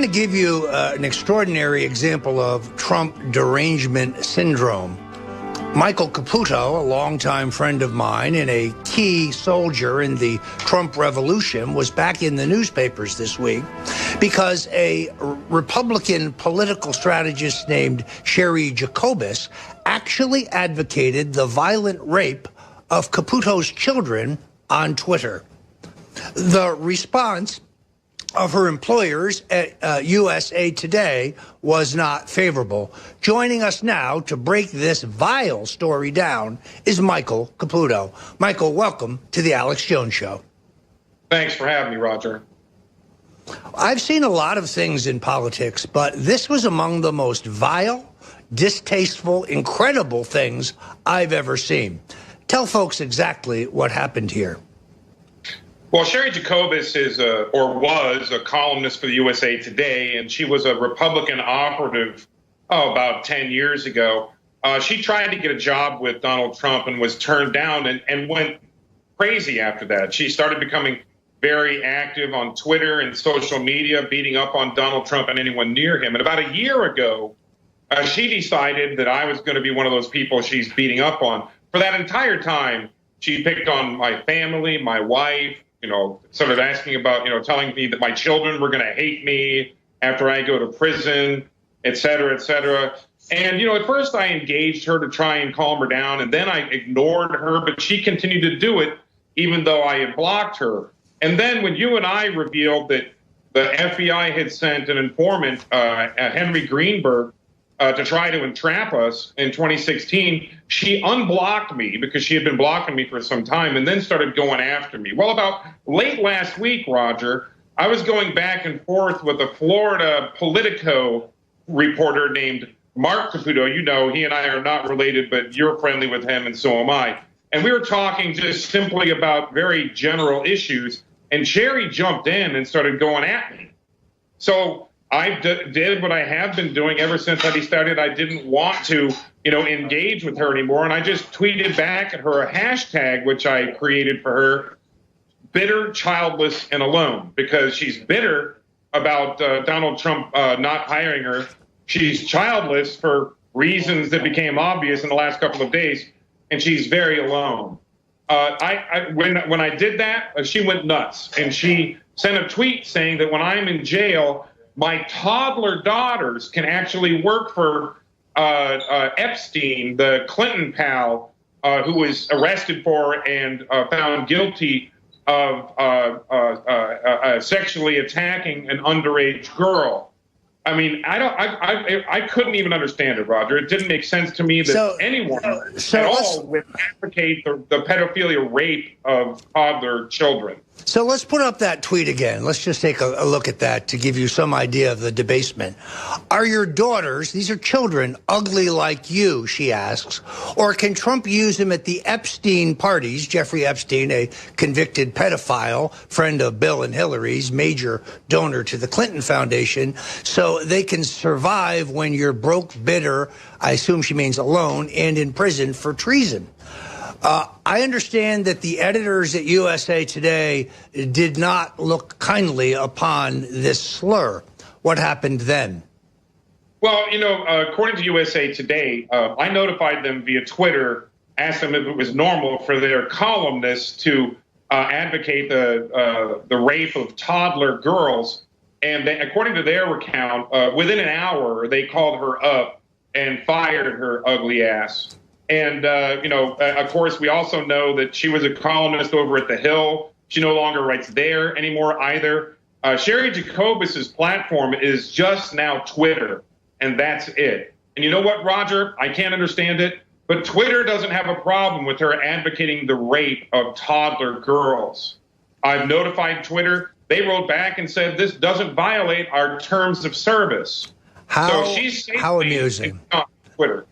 going to give you an extraordinary example of Trump derangement syndrome. Michael Caputo, a longtime friend of mine and a key soldier in the Trump revolution, was back in the newspapers this week because a Republican political strategist named Sherry Jacobus actually advocated the violent rape of Caputo's children on Twitter. The response of her employers at USA Today was not favorable. Joining us now to break this vile story down is Michael Caputo. Michael, welcome to the Alex Jones Show. Thanks for having me, Roger. I've seen a lot of things in politics, but this was among the most vile, distasteful, incredible things I've ever seen. Tell folks exactly what happened here. Well, Sherry Jacobus was a columnist for the USA Today, and she was a Republican operative about 10 years ago. She tried to get a job with Donald Trump and was turned down and went crazy after that. She started becoming very active on Twitter and social media, beating up on Donald Trump and anyone near him. And about a year ago, she decided that I was going to be one of those people she's beating up on. For that entire time, she picked on my family, my wife, sort of asking about, telling me that my children were going to hate me after I go to prison, et cetera, et cetera. And, at first I engaged her to try and calm her down, and then I ignored her, but she continued to do it even though I had blocked her. And then when you and I revealed that the FBI had sent an informant, Henry Greenberg, to try to entrap us in 2016, she unblocked me because she had been blocking me for some time and then started going after me. Well, about late last week, Roger, I was going back and forth with a Florida Politico reporter named Mark Caputo. He and I are not related, but you're friendly with him and so am I. And we were talking just simply about very general issues, and Sherry jumped in and started going at me. So I did what I have been doing ever since I decided I didn't want to, engage with her anymore. And I just tweeted back at her a hashtag, which I created for her, bitter, childless, and alone, because she's bitter about Donald Trump not hiring her. She's childless for reasons that became obvious in the last couple of days, and she's very alone. When I did that, she went nuts, and she sent a tweet saying that when I'm in jail, my toddler daughters can actually work for Epstein, the Clinton pal, who was arrested for and found guilty of sexually attacking an underage girl. I mean, I couldn't even understand it, Roger. It didn't make sense to me that anyone at all would advocate the pedophilia rape of toddler children. So let's put up that tweet again. Let's just take a look at that to give you some idea of the debasement. Are your daughters, these are children, ugly like you, she asks, or can Trump use them at the Epstein parties? Jeffrey Epstein, a convicted pedophile, friend of Bill and Hillary's, major donor to the Clinton Foundation, so they can survive when you're broke, bitter, I assume she means alone, and in prison for treason. I understand that the editors at USA Today did not look kindly upon this slur. What happened then? Well, according to USA Today, I notified them via Twitter, asked them if it was normal for their columnists to advocate the rape of toddler girls. And according to their account, within an hour, they called her up and fired her ugly ass. And, of course, we also know that she was a columnist over at The Hill. She no longer writes there anymore either. Sherry Jacobus's platform is just now Twitter, and that's it. And you know what, Roger? I can't understand it, but Twitter doesn't have a problem with her advocating the rape of toddler girls. I've notified Twitter. They wrote back and said this doesn't violate our terms of service. How amusing. On Twitter.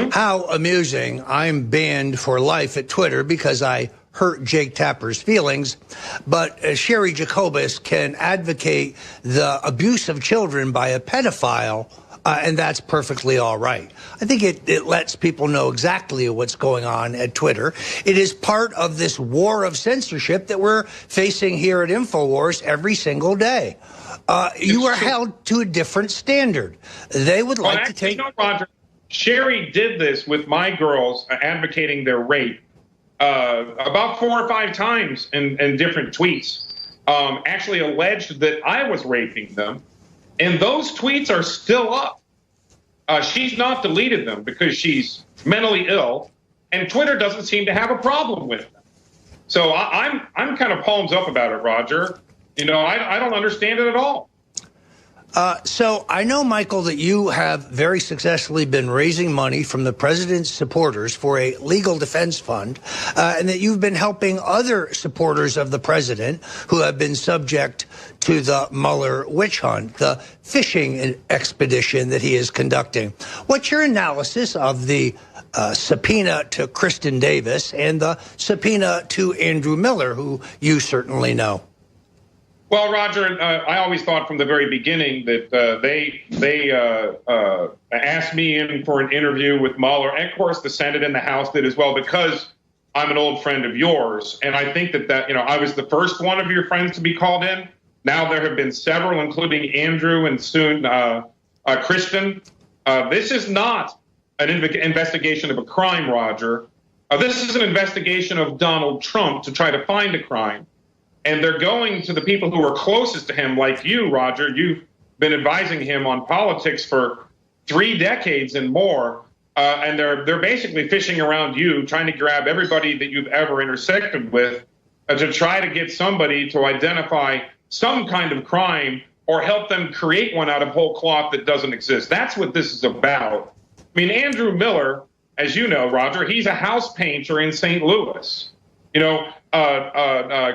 How amusing. I'm banned for life at Twitter because I hurt Jake Tapper's feelings. But Sherry Jacobus can advocate the abuse of children by a pedophile And that's perfectly all right. I think it lets people know exactly what's going on at Twitter. It is part of this war of censorship that we're facing here at InfoWars every single day. You are held to a different standard. They would like to take... No, Roger, Sherry did this with my girls advocating their rape about 4 or 5 times in different tweets. Actually alleged that I was raping them. And those tweets are still up. She's not deleted them because she's mentally ill, and Twitter doesn't seem to have a problem with them. So I'm kind of palms up about it, Roger. You know, I don't understand it at all. So I know, Michael, that you have very successfully been raising money from the president's supporters for a legal defense fund, and that you've been helping other supporters of the president who have been subject to the Mueller witch hunt, the fishing expedition that he is conducting. What's your analysis of the subpoena to Kristen Davis and the subpoena to Andrew Miller, who you certainly know? Well, Roger, I always thought from the very beginning that they asked me in for an interview with Mueller, and of course the Senate and the House did as well, because I'm an old friend of yours, and I think that you know, I was the first one of your friends to be called in. Now there have been several, including Andrew and soon Kristen. This is not an investigation of a crime, Roger. This is an investigation of Donald Trump to try to find a crime. And they're going to the people who are closest to him, like you, Roger. You've been advising him on politics for 3 decades and more. And they're basically fishing around you, trying to grab everybody that you've ever intersected with to try to get somebody to identify some kind of crime or help them create one out of whole cloth that doesn't exist. That's what this is about. I mean, Andrew Miller, as you know, Roger, he's a house painter in St. Louis. You know,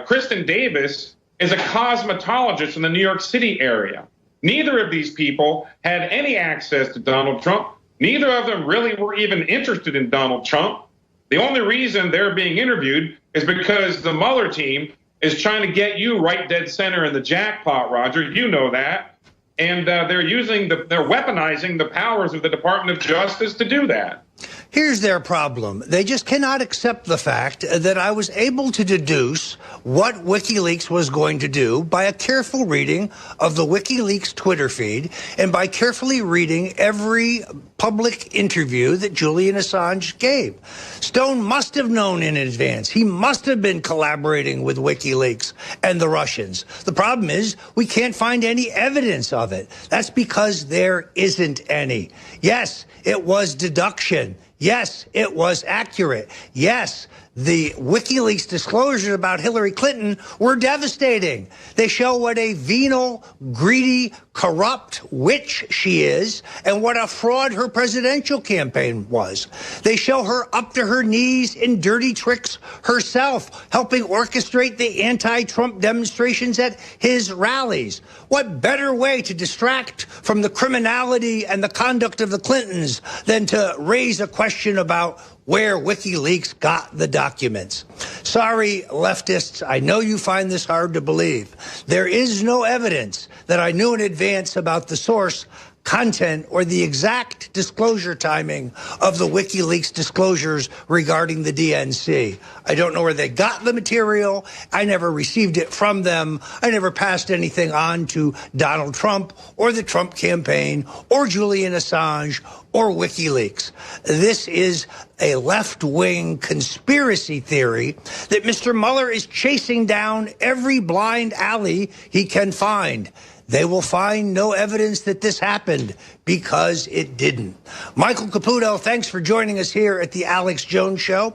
Kristen Davis is a cosmetologist in the New York City area. Neither of these people had any access to Donald Trump. Neither of them really were even interested in Donald Trump. The only reason they're being interviewed is because the Mueller team is trying to get you right dead center in the jackpot, Roger. You know that. And they're weaponizing the powers of the Department of Justice to do that. Here's their problem. They just cannot accept the fact that I was able to deduce what WikiLeaks was going to do by a careful reading of the WikiLeaks Twitter feed and by carefully reading every public interview that Julian Assange gave. Stone must have known in advance. He must have been collaborating with WikiLeaks and the Russians. The problem is we can't find any evidence of it. That's because there isn't any. Yes, it was deduction. Yes, it was accurate. Yes, the WikiLeaks disclosures about Hillary Clinton were devastating. They show what a venal, greedy, corrupt witch she is and what a fraud her presidential campaign was. They show her up to her knees in dirty tricks herself, helping orchestrate the anti-Trump demonstrations at his rallies. What better way to distract from the criminality and the conduct of the Clintons than to raise a question about where WikiLeaks got the documents? Sorry, leftists, I know you find this hard to believe. There is no evidence that I knew in advance about the source, content, or the exact disclosure timing of the WikiLeaks disclosures regarding the DNC. I don't know where they got the material. I never received it from them. I never passed anything on to Donald Trump or the Trump campaign or Julian Assange or WikiLeaks. This is a left-wing conspiracy theory that Mr. Mueller is chasing down every blind alley he can find. They will find no evidence that this happened because it didn't. Michael Caputo, thanks for joining us here at the Alex Jones Show.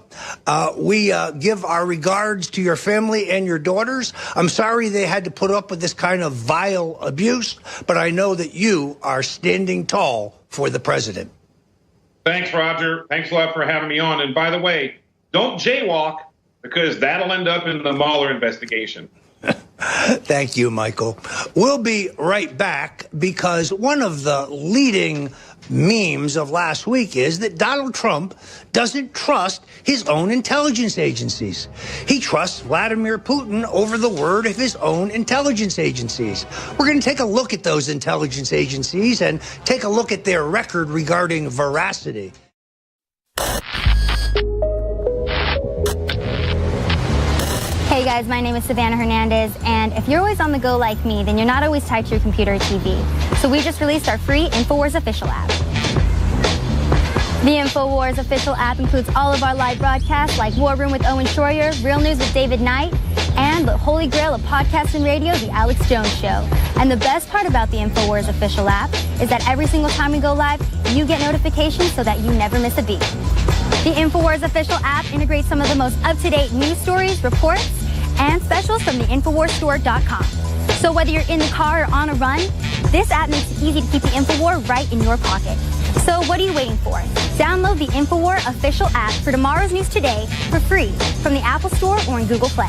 We give our regards to your family and your daughters. I'm sorry they had to put up with this kind of vile abuse, but I know that you are standing tall for the president. Thanks, Roger. Thanks a lot for having me on. And by the way, don't jaywalk, because that'll end up in the Mueller investigation. Thank you, Michael. We'll be right back because one of the leading memes of last week is that Donald Trump doesn't trust his own intelligence agencies. He trusts Vladimir Putin over the word of his own intelligence agencies. We're going to take a look at those intelligence agencies and take a look at their record regarding veracity. Hey guys, my name is Savannah Hernandez, and if you're always on the go like me, then you're not always tied to your computer or TV. So we just released our free InfoWars official app. The InfoWars official app includes all of our live broadcasts like War Room with Owen Schroyer, Real News with David Knight, and the holy grail of podcasts and radio, The Alex Jones Show. And the best part about the InfoWars official app is that every single time we go live, you get notifications so that you never miss a beat. The InfoWars official app integrates some of the most up-to-date news stories, reports, and specials from the InfoWarsStore.com. So whether you're in the car or on a run, this app makes it easy to keep the InfoWar right in your pocket. So what are you waiting for? Download the InfoWar official app for tomorrow's news today for free from the Apple Store or in Google Play.